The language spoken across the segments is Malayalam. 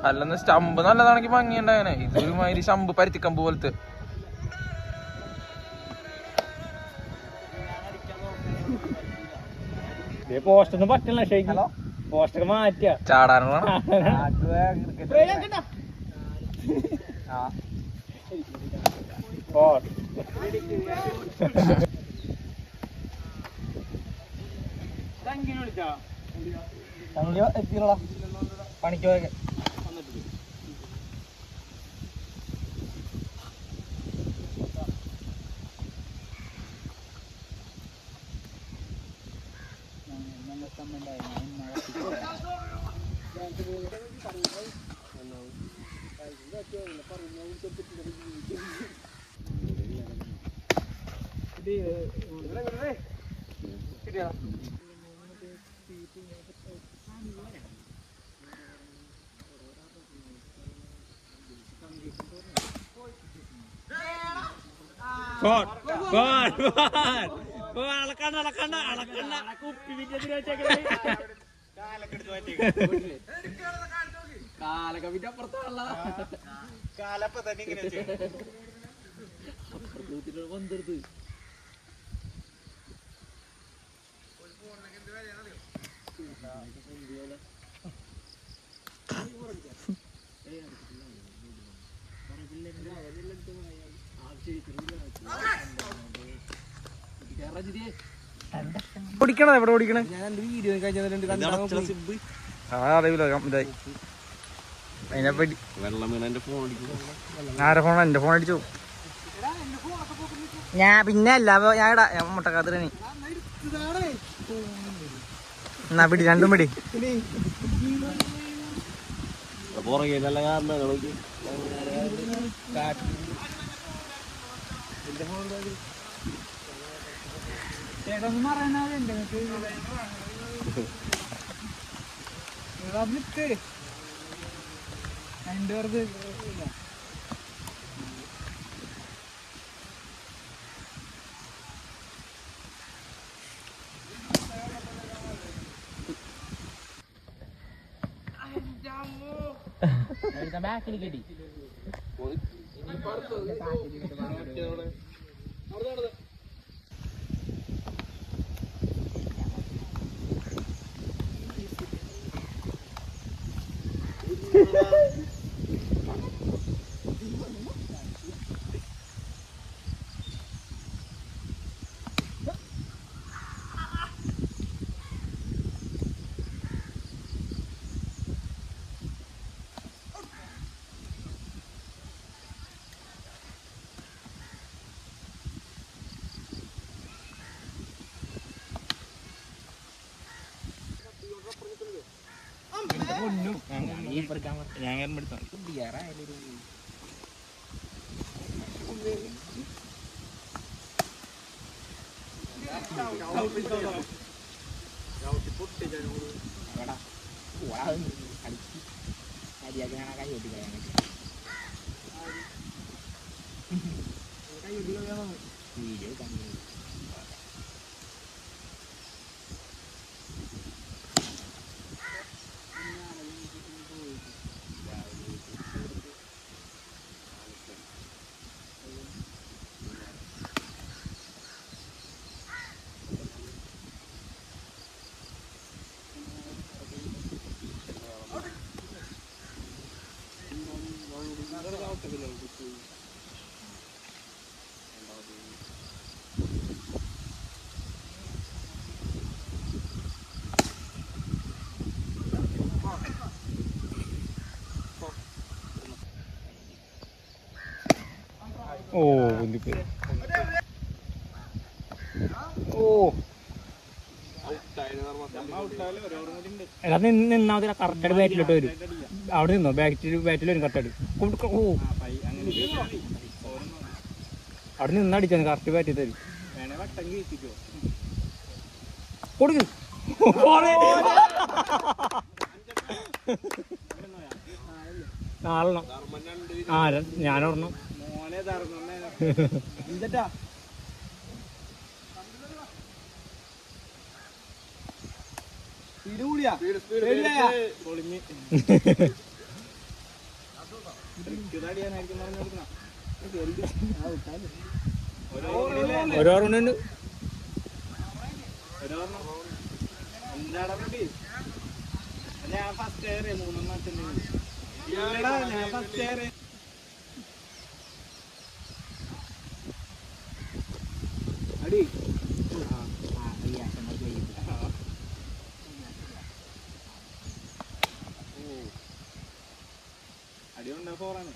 അല്ലെന്ന് സ്റ്റമ്പ് നല്ലതാണെങ്കിൽ ഭംഗിയുണ്ടായനെ. ഇതൊരുമാതിരി ശമ്പ് പരുത്തിക്കമ്പ് പോലത്തെ. പോസ്റ്റൊന്നും പറ്റില്ല. പോസ്റ്റൊക്കെ മാറ്റിയ ചാടാനുള്ള പണിക്ക് പോയ കാലൊക്കെ പിന്നെ അപ്പുറത്തുള്ള കാലപ്പ തന്നെ വന്നെടുത്ത് ഓടിക്കണോ? എവിടെ ഓടിക്കണേ? ഞാൻ വീഡിയോ കഴിഞ്ഞ അറിയില്ല. ഇതായി അതിനെപ്പറ്റി ആരെ ഫോൺ? എന്റെ ഫോൺ അടിച്ചു. ഞാൻ പിന്നെ അല്ല ഞാൻ മുട്ടക്കാത്തിരണി. എന്നാ പിടി, രണ്ടും പിടി. ചേട്ടൊന്നും പറയുന്ന എൻ്റെ പേർക്ക് ബാക്കിൽ കിട്ടി. ഞാൻ എടുത്തോ വീഡിയോ ഓ ഓ എടാ നിന്നാമത്തെ കറക്റ്റായിട്ട് ബാറ്റിലോട്ട് വരും. അവിടെ നിന്നോ ബാറ്റിൽ വരും കറക്റ്റായിട്ട്. ഓ അവിടെ നിന്നടിച്ചാൽ കറക്റ്റ് ബാറ്റിൽ തരും. കൊടുക്ക്. നാളെ ആ ഞാനോർണം ഓരോരുണ്ട് ഞാൻ ഫസ്റ്റ് ഏറെ 3 ഞാൻ ഫസ്റ്റ് ഏറെ അടി അടിയുണ്ട് ഫോറാണ്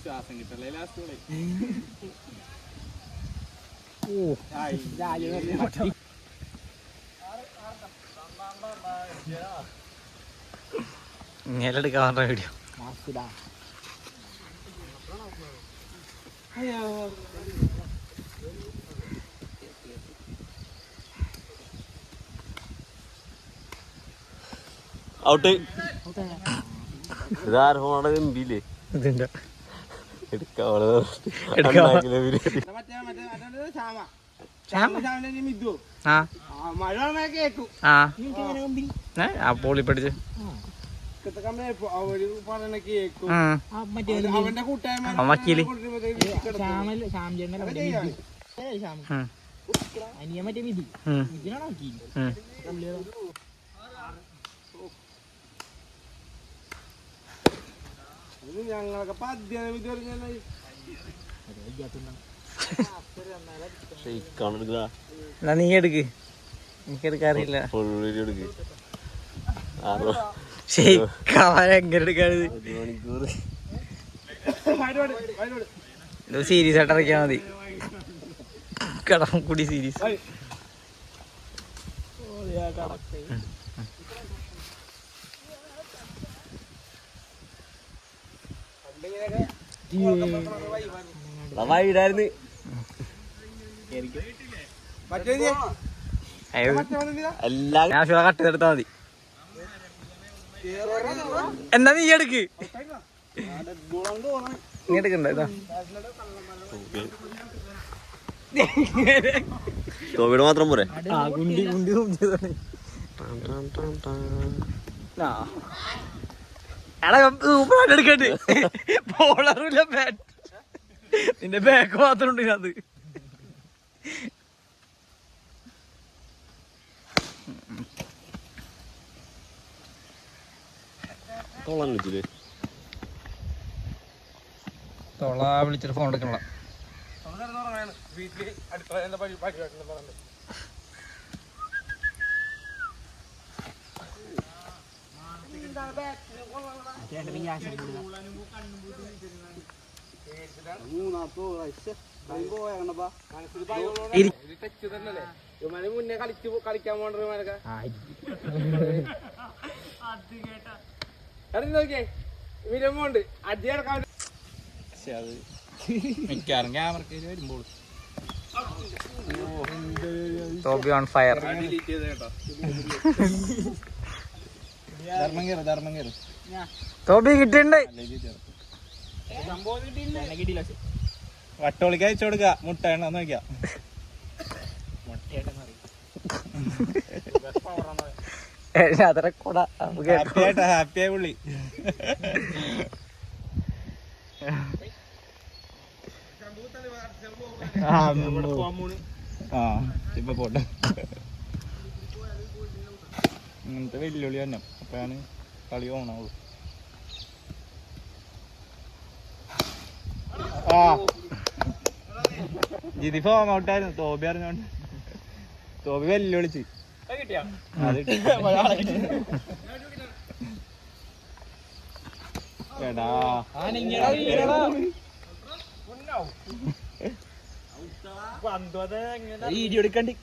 ശ്വാസം കിട്ടല്ലേ ലാസ്റ്റ് എടുക്കാൻ വീഡിയോ ഔട്ട് ഇതാരോടെ എമ്പിയില്ലേ ഇതിന്റെ മഴ കേട്ടു പോളി പഠിച്ച് അവന്റെ കൂട്ടുകാരൻ വക്കീല് അനിയ മറ്റേ വിധി ഇതിനാണോ ഞങ്ങളൊക്കെ പദ്യം നീ എടുക്ക് എനിക്കെടുക്കാറില്ല എങ്ങനെ എടുക്കാത് സീരീസ് ആയിട്ട് ഇറക്കിയാ മതി കടംകുടി സീരീസ് വൈഡായിരുന്നു എല്ലാം കട്ട് ചെയ്തെടുത്താ മതി എന്നാ നീ എടുക്ക് നീ എടുക്കണ്ട ഇതാ കോവിഡ് മാത്രം പോരെ ഗുണ്ടി ഗുണ്ടി എടുക്കണ്ട് ബോളറില്ല ബാറ്റ് നിന്റെ ബാക്ക് മാത്രം ഉണ്ട് അത് തൊള വിളിച്ചിട്ട് ഫോൺ എടുക്കണ വീട്ടില് അടുക്കള പരിപാടി മുന്നേ കളിക്കാൻ പോണ്ടേ നോക്കിയേ വിരമുണ്ട് അടിയടക്കാൻ മിക്കാറും ക്യാമറ വരുമ്പോൾ ഓൺ ഫയർ ധർമ്മം കയറും തോബി കിട്ടിണ്ട് വട്ടോളിക്ക് അയച്ചു കൊടുക്ക മുട്ട എണ്ണ നോക്കിയാ ഹാപ്പിയായി പുള്ളി ഇപ്പൊ പോട്ടെ ഇങ്ങനത്തെ വെല്ലുവിളി തന്നെ അപ്പോഴാണ് കളി ഓണാവുള്ളൂ ജിതി ഫോം ഔട്ടായിരുന്നു തോബി അറിഞ്ഞോണ്ട് തോബി വെല്ലുവിളിച്ച് എടാ വീഡിയോ എടുക്കണ്ടി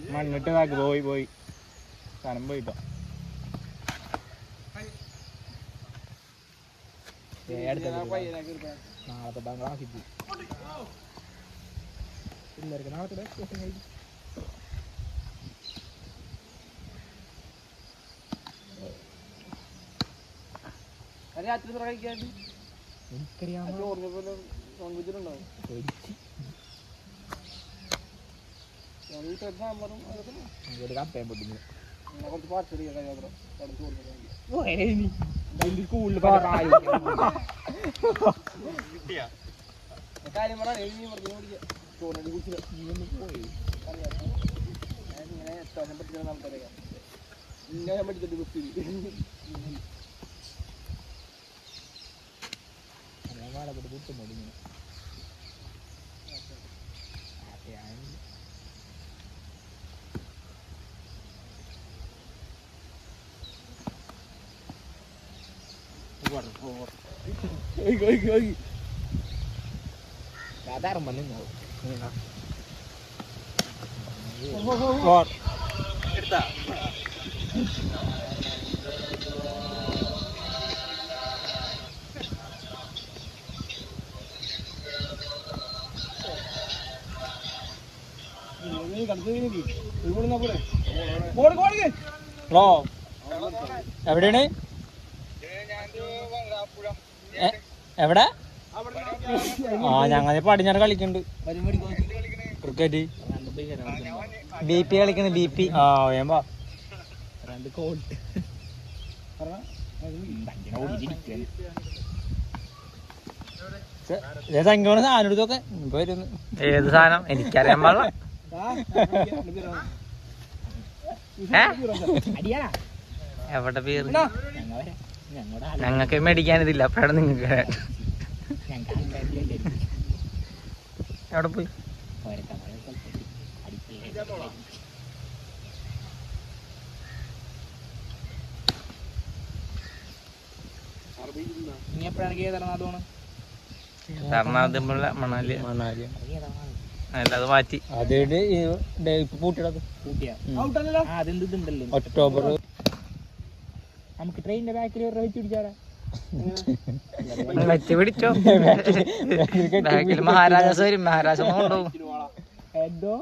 മണ്ണിട്ട് പോയി സാധനം പോയിട്ടോ നാളത്തെ ബംഗ്ലാദേശ് പിള്ളേർക്ക് നാളത്തെ സ്കൂളിൽ കാര്യം പറഞ്ഞാൽ ചോറിനടി കുറിച്ച് പോയി ഇങ്ങനെ അത്യാവശ്യം പറ്റുന്ന ആൾക്കാരൊക്കെ ഇങ്ങനെ ഞാൻ പഠിച്ചിട്ട് കുത്തി വാടപ്പെട്ട് കുത്തുമ്പോൾ ഇങ്ങനെ സാധാരണ എടുത്താ ഹലോ എവിടെയാണ് എവിടെ ആ ഞങ്ങൾ പടിഞ്ഞാറ് കളിക്കുന്നുണ്ട് ക്രിക്കറ്റ് BP കളിക്കുന്ന BP ആ വേമ്പാ സംഖ്യ സാധനം എടുത്തൊക്കെ ഇപ്പൊ വരുന്നു ഏത് സാധനം എനിക്കറിയാൻ പാടില്ല എവിടെ പേര് ഞങ്ങൾക്ക് മേടിക്കാനിതില്ല അപ്പോഴാണ് നിങ്ങൾക്ക് എവിടെ പോയി നീ എപ്പോഴാണ് മണാലി മണാലി അത് മാറ്റി അത് പൂട്ടിയത് ഒക്ടോബർ നമുക്ക് ട്രെയിനിന്റെ ബാക്കിൽ വെച്ച് പിടിച്ചാടാ വെച്ച് പിടിച്ചോ ബാക്കിൽ മഹാരാജാസ് വരും മഹാരാജ കൊണ്ടുപോകും എന്തോ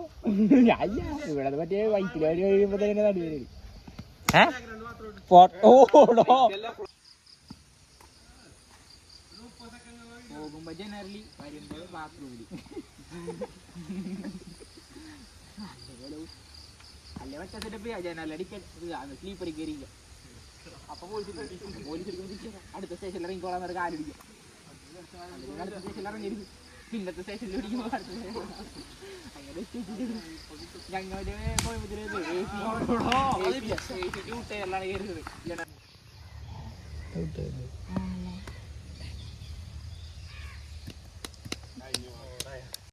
ഇവിടെ മറ്റേ വൈറ്റില് കഴിയുമ്പോ തന്നെ നടുവരും പോകുമ്പോ ജനറലി വരുമ്പോ ബാത്റൂമില് അല്ലെ മറ്റേ ജനറലടിക്ക സ്ലീപ്പറിൽ കയറിയില്ല അപ്പൊ പോലീസ് അടുത്ത സ്റ്റേഷനിൽ ഇറങ്ങിക്കോളാൻ നേരം കാലിടിക്കും അടുത്ത സ്റ്റേഷനിൽ ഇറങ്ങിയിരിക്കും പിന്നത്തെ സ്റ്റേഷനിൽ പിടിക്കുമ്പോ അങ്ങനെ ഞങ്ങളുടെ കോയമ്പത്തൂർ